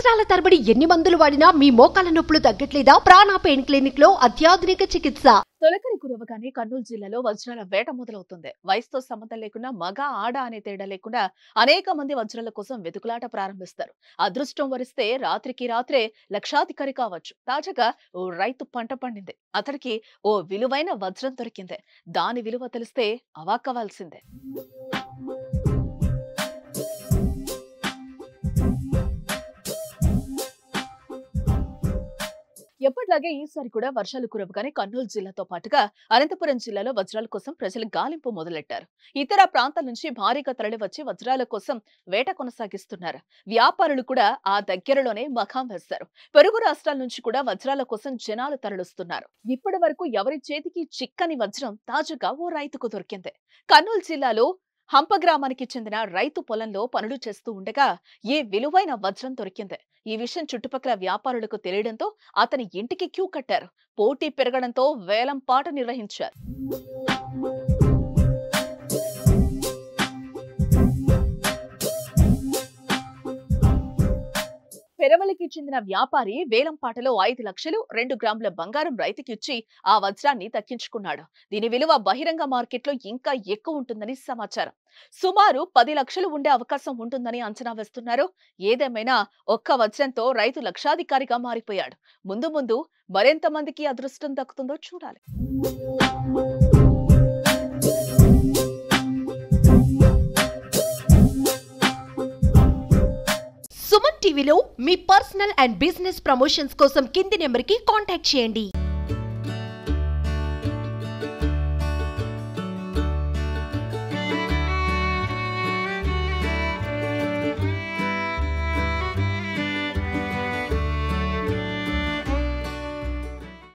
సంవత్సరాల తరబడి ఎన్ని మందులు వాడినా మీ మోకాల నొప్పులు తగ్గట్లేదా? ప్రాణ పెయిన్ క్లినిక్ లో అత్యాధునిక చికిత్స. తొలకరి కురవగానే కర్నూలు జిల్లాలో వజ్రాల వేట మొదలవుతుంది. వయసుతో సంబంధం లేకుండా మగ ఆడ అనే తేడా లేకుండా అనేక మంది వజ్రాల కోసం వెతుకులాట ప్రారంభిస్తారు. అదృష్టం వరిస్తే రాత్రికి రాత్రే లక్షాధికారి కావచ్చు. తాజాగా ఓ రైతు పంట పండింది. అతడికి ఓ విలువైన వజ్రం దొరికింది. దాని విలువ తెలిస్తే అవాక్కవాల్సిందే. ఎప్పటిలాగే ఈసారి కూడా వర్షాలు కురవగానే కర్నూలు జిల్లాతో పాటుగా అనంతపురం జిల్లాలో వజ్రాల కోసం ప్రజలు గాలింపు మొదలెట్టారు. ఇతర ప్రాంతాల నుంచి భారీగా తరలివచ్చి వజ్రాల కోసం వేట కొనసాగిస్తున్నారు. వ్యాపారులు కూడా ఆ దగ్గరలోనే మకాం వేశారు. పొరుగు రాష్ట్రాల నుంచి కూడా వజ్రాల కోసం జనాలు తరలిస్తున్నారు. ఇప్పటి వరకు ఎవరి చేతికి చిక్కని వజ్రం తాజాగా ఓ రైతుకు దొరికింది. కర్నూలు జిల్లాలో హంప గ్రామానికి చెందిన రైతు పొలంలో పనులు చేస్తూ ఉండగా ఈ విలువైన వజ్రం దొరికింది. ఈ విషయం చుట్టుపక్కల వ్యాపారులకు తెలియడంతో అతని ఇంటికి క్యూ కట్టారు. పోటీ పెరగడంతో వేలం పాట నిర్వహించారు. పెరవలికి చెందిన వ్యాపారి వేలం పాటలో 5 లక్షలు 2 గ్రాముల బంగారం రైతుకి ఇచ్చి ఆ వజ్రాన్ని దక్కించుకున్నాడు. దీని విలువ బహిరంగ మార్కెట్లో ఇంకా ఎక్కువ ఉంటుందని సమాచారం. సుమారు 10 లక్షలు ఉండే అవకాశం ఉంటుందని అంచనా వేస్తున్నారు. ఏదేమైనా ఒక్క వజ్రంతో రైతు లక్షాధికారిగా మారిపోయాడు. ముందు ముందు మరెంత మందికి అదృష్టం దక్కుతుందో చూడాలి. సుమన్ టీవీలో మీ పర్సనల్ అండ్ బిజినెస్ ప్రమోషన్స్ కోసం కింది నెంబర్కి కాంటాక్ట్ చేయండి.